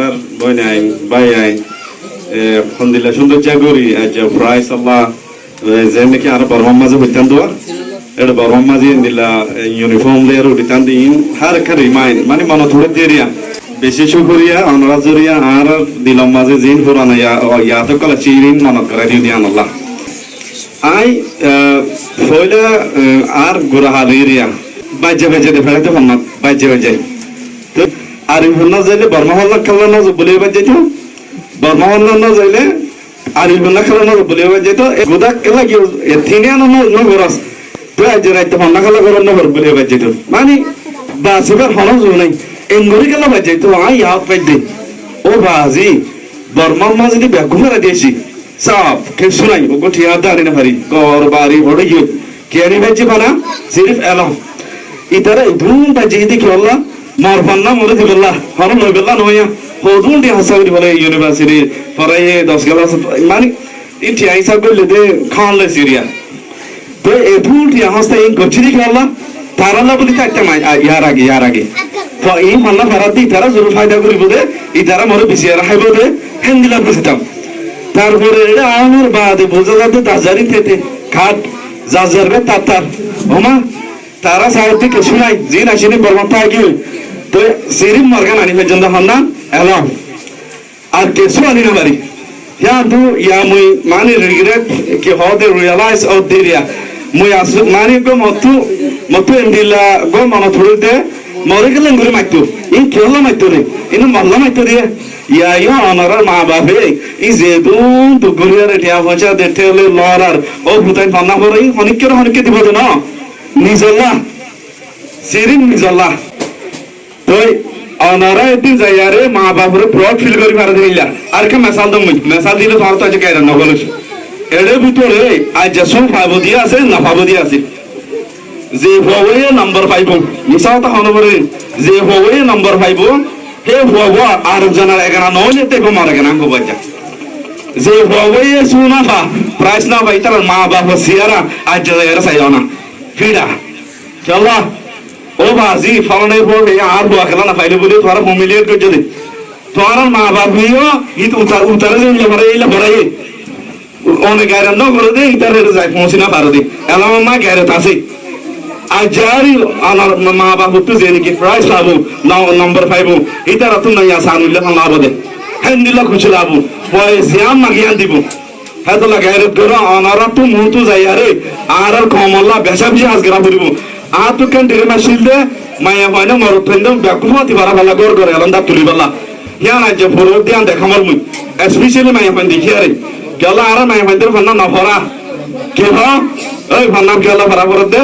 আর বই নাই by I আলহামদুলিল্লাহ সুন্দর জাগরি আজ প্রাইস আল্লাহ যে নাকি আর বর্মার মাঝে হইতান দোয়া এটা বর্মার মাঝে দিলা ইউনিফর্ম লেয়ার হইতান দিন হার একটা রিমাইন্ড মানে মনে ধরে দিয়ে বেশি শুকরিয়া অনরাজরিয়া আর দিলাম মাঝে জিন পুরানা ইয়াত কলা চিরিন মনে করে দিন আল্লাহ আই ফয়লা আর গুরাহালিরিয়া বাজে বাজে দে ফেলাতে ফোন বাজে বাজে তো আর ইভনা যাইলে বর্মা হল্লা খেলা না বলে বাজে তো বর্মা হল্লা না যাইলে আর ইভনা খেলা না বলে বাজে তো গোদা খেলা কি এথিনে না না গরাস তো আজ রাইতে ফোন খেলা করন না বলে বাজে তো মানে বাসিবার হলো নাই এঙ্গরি খেলা বাজে তো আই ইয়াত বাজে ও বাজি বর্মা মা যদি বেগুমারা দিয়েছি साफ के सुनाई वो ठियादारी ना भरी गौर बारी बड़े यो केरी बच्चे बना सिर्फ एलो इधर इधूम बच्चे देखिए अल्लाह मार बनना मोरे थी बल्ला हम लोग बल्ला नोया होदूं डी हंसावरी बोले यूनिवर्सिटी पर ये 10 क्लास मानी इन ठियाई सब को लेते खान ले सीरिया तो इधूम ठिया हंसते इन कुछ देखिए अल्लाह तारा ला बोली ताकते माय यार आगे तो ये मल्ला भरती तारा जरूर फायदा करी बोले इधर मोरे बिसिया रहा बोले हिंदी ला बुझता তারপরে এটা আমার বাদে বোঝা যাচ্ছে তাজারি থেকে খাট জাজারবে তাতার ওমা তারা সাউথ থেকে শুনাই জিন আসেনি বলবান থাকি তো সিরিম মর্গান আনি পর্যন্ত হন না এলাম আর কিছু আনি না বাড়ি ইয়া দু ইয়া মুই মানে রিগ্রেট কি হাউ দে রিয়ালাইজ অফ দেরিয়া মুই আসু মানে গো মতু এন্ডিলা গো মনে থুড়তে মরে গেলেন ঘুরে মাইতো ইন কেলা মাইতো রে ইন মল্লা মাইতো দিয়ে ইয়া ইয়া অনারার মা বাপে ই যে দুন তো গরিয়ার টিয়া পয়সা দেখতে হলে লরার ও ভুতাই পান্না করে অনেককে দিব না নিজল্লা সিরিন নিজল্লা তো অনারা এদিন যাইয়ারে মা বাপরে প্রড ফিল করি পারে দিলা আর কে মেসাল দম মেসাল দিলে তোমার তো আজ কাইরা নগলস এর ভিতরে আজ যসম ফাইবো দিয়া আছে না ফাইবো দিয়া আছে যে হওয়ে নাম্বার পাইবো মিসাও তা হনো বলে যে হওয়ে নাম্বার পাইবো হে হওয়া আর জানার এগানা নলে তে কো মারা গনা কো বাজা যে হওয়ে সুনা ফা প্রাইস না ভাই তার মা বাবা সিয়ারা আজ জায়গা সাইওনা ফিডা চলা ও বাজি ফলনে পড়ে আর দোয়া খেলা না পাইলে বলে তোরা ফ্যামিলিয়ার কই যদি তোরা মা বাবিও ই তো উতারে দিলে পরে এইলা পড়াই অনেক গায়রা ন করে দে ইতারে যাই পৌঁছিনা পারো দে এলা মা গায়রা আছে আজারি আনার মা বাবু তো জেনে কি প্রাইস পাবো নাম্বার পাইবো ইতার তো নাই আসানুল্লাহ আল্লাহ বলে হেন্দিলা খুশি লাবো পয়সাম মাগিয়ান দিব এত লাগাইরে গরা আনারা তো মুতু যাই আরে আর কমলা বেশাবি আজগরা পড়িব আ তো কেন দিরে মাসিলদে মায়া হয়না মর ফেন্দ বেকুমতি বারা ভালা গর গর এলন্দা তুলিবালা ইয়া না যে ফরদ দিয়ান দেখামার মুই স্পেশালি মায়া ফেন দেখি আরে গলা আর মায়া ফেন্দের ফান্না না ভরা কে ভা ওই ফান্না গলা ভরা পড়তে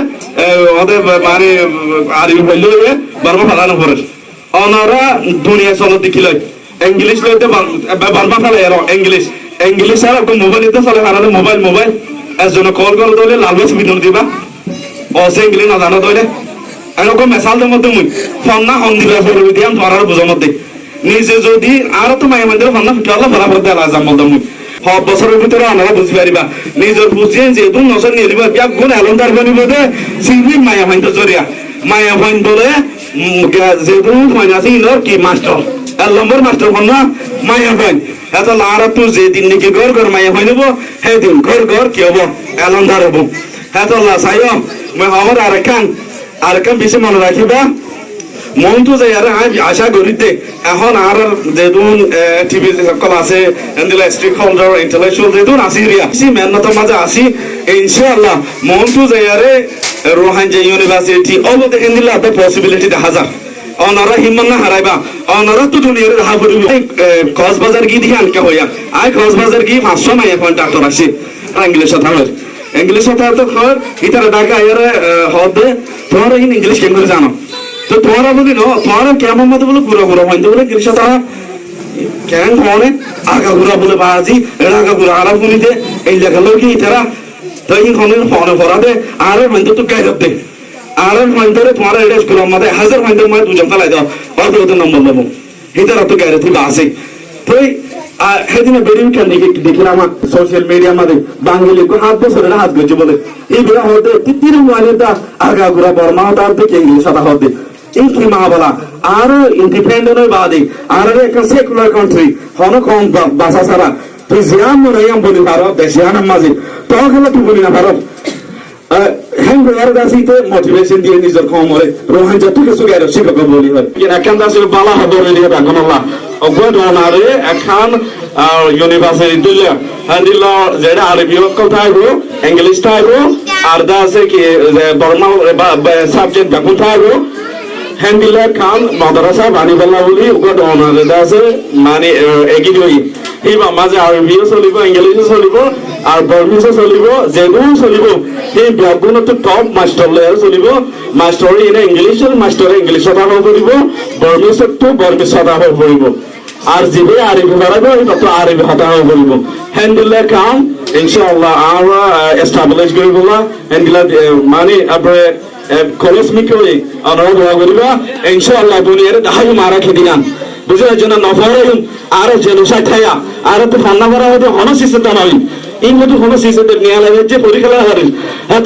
ওদের মানে আরবি হইলো বারবা ফালানো পড়ে অনারা দুনিয়া চলো দেখিল ইংলিশ লইতে বারবা ফালে এর ইংলিশ আর মোবাইল দিতে চলে হারালে মোবাইল এজন্য কল করে দলে লালবাস বিদন দিবা অসে ইংলিশ না জানা দলে এরকম মেসাল দে মধ্যে মুই ফন্না হন দিবা ফেরবি দিয়াম তোরার বুঝা মধ্যে নিজে যদি আর তো মাই মন্দির ফন্না ফিকালা ভরা ভরা দেলা জাম বলদম মুই হব বছরের ভিতরে আমরা বুঝি পারিবা নিজের বুঝিয়ে যে তুমি নজর নিয়ে দিবা বিয়া গুণ আলন্দার বনিব দে সিবি মায়া ভাইন্ত জরিয়া মায়া ভাইন বলে যে তুমি ফাইনাসি ইনর কি মাস্টার নম্বর মাস্টার ফন্না মায়া ভাইন এত লারা তো যে দিন নাকি ঘর মায়া ভাইনব হে দিন ঘর কি হবো আলন্দার হবো এত লা সাইও মই আমার আর কান বেশি মনে রাখিবা মন তো যাই আর আশা করিতে এখন আর যেদুন টিভি সকল আছে এন্দিলা স্ট্রিক হোল্ডার ইন্টেলেকচুয়াল যেদুন আসিরিয়া সি মেহনত মাঝে আসি ইনশাআল্লাহ মন তো যাই আর রোহান যে ইউনিভার্সিটি অবতে এন্দিলা তো পসিবিলিটি দেখা যায় অনারা হিম্মত না হারাইবা অনারা তো দুনিয়ার দেখা পড়িব কক্সবাজার গি দিহান কে হইয়া আই কক্সবাজার গি 500 মাইয়া পয়েন্ট ডাক্তার আছে ইংলিশ কথা তো খর ইতারা ঢাকা আয়ার হদে তোরা ইংলিশ কেন করে জানো তো তোরা বলি নো তোরা কেমন মত বলে পুরো হইতে বলে ইংলিশ কথা কেন ফোনে আগা ঘুরা বলে বাজি এরা আগা ঘুরা আরাম করিতে এই লেখা লোক ইতারা তো এই ফোনে ফরাদে আর হইতে তো কাই দে আর হইতে তোরা এটা স্কুল মধ্যে হাজার হইতে মই দুজন ফলাই দাও অত ওদের নম্বর দেবো ইতারা তো গায়রে তুই বাসে তো সেদিনে বেরিয়ে কেন দেখিলাম সোশ্যাল মিডিয়া মধ্যে বাঙালি হাত বছরের হাত গেছে বলে এই বেড়া হতে তিন মানেটা আগা ঘুরা বর্মা তার থেকে ইংলিশ কথা হতে ইনকি মাহাবলা আর ইন্ডিপেন্ডেন্ট হয়ে বাদে আর একটা সেকুলার কান্ট্রি হন কম বাসা ছাড়া তুই জিয়াম মনে বলি পারো দেশিয়ানার মাঝে তখন তুই বলি না পারো হ্যাঁ দাসিতে মোটিভেশন দিয়ে নিজের কমরে রোহান যত কিছু গেল শিক্ষক বলি হয় এখন দাসি বালা হবে দিয়ে রাখুন আল্লাহ অগদ অনারে এখন ইউনিভার্সিটি দিলে হ্যান্ডিল যেটা আরবি কথা হইব ইংলিশ হইব আর দাসে কি নরমাল সাবজেক্ট দেখুন হইব হ্যান্ডিল খান মাদ্রাসা বানিবাল্লা বলি অগদ অনারে দাসে মানে এগিয়ে হই এইবা মাঝে আরবিও চলিব ইংলিশও চলিব আর বর্মিসও চলিব যেগুলো চলিব সেই ব্যাকগ্রাউন্ডত টপ মাস্টার লেয়ার চলিব মাস্টারে এনে ইংলিশৰ মাস্টারে ইংলিশ কথা হব পৰিব বৰ্মিসতো বৰ্মিস কথা হব পৰিব আর যিবে আরবি বাড়াবে তত আরবি কথা হব পৰিব হ্যান্ডেল কাম ইনশাআল্লাহ আমরা এস্টাবলিশ কৰিব হ্যান্ডেল মানে আপরে কলেজ মিকই অনুরোধ করিবা ইনশাআল্লাহ দুনিয়ারে দাহাই মারা খেদিনা বুঝার জন্য নফরম আর জেনোসাইড থায়া আর তো ফান্না করা হতে হনসিসতা নয় এই মতো হনসিসতে নিয়া লাগে যে পরীক্ষা হারিস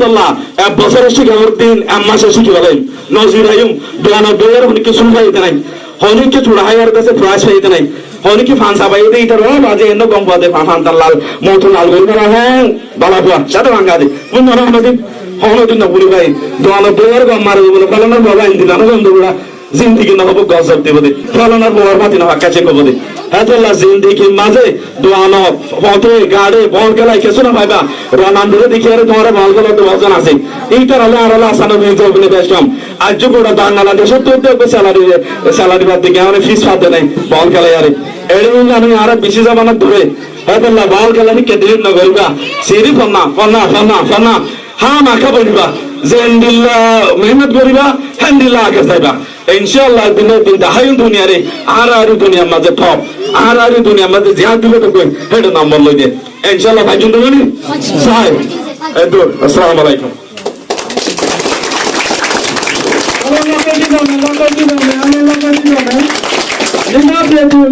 আল্লাহ এক বছরের শিখে আমার দিন এক মাসে শিখে বলেন নজির আইম 92 এর অনেক সুলভাইতে নাই অনেকে চুড়াইয়ার কাছে প্রাইস পাইতে নাই অনেকে ফান্সা পাইতে ইতার বাজে এন্ন কম পদে ফান্তার লাল মতো লাল করি না হ্যাঁ বালা বুয়া সাথে ভাঙা দে কোন মনে হনদিন হনদিন না বলি ভাই 92 এর কম মারে বলে ফলানোর বাবা ইন্দিন না বন্ধুরা জিন্দিগি না হবো গজব দেব দে ফলানোর বাবার মাতি না কাছে কব দে আল্লাহ জিন্দিগির মাঝে দোয়ানো পথে গাড়ে বল গেলাই কিছু না পাইবা রানান ধরে দেখি আরে তোমার বল গেল তো বজন আছে এইটার হলে আর আল্লাহ আসানো হয়ে যাবে দেশম আজ গোটা বাংলাদেশের তো স্যালারি বাদ দিকে আমার ফিস পাতে নাই বল গেলাই আরে এরকম জানি আর বেশি জামানা ধরে আল্লাহ বল গেলানি কে দিন না করিবা সিরি ফন্না ফন্না ফন্না ফন্না হ্যাঁ মাখা বলিবা জেন্দিল্লা মেহনত করিবা হ্যান্ডিল্লা আগে যাইবা ইনশাআল্লাহ দিনের দিন দাহাই দুনিয়ারে আর দুনিয়ার মাঝে টপ আর দুনিয়ার মাঝে যা দিবে তো কই হেড নাম্বার লই দে ইনশাআল্লাহ ভাই জুন দেবেন সাহেব আসসালামু আলাইকুম আল্লাহ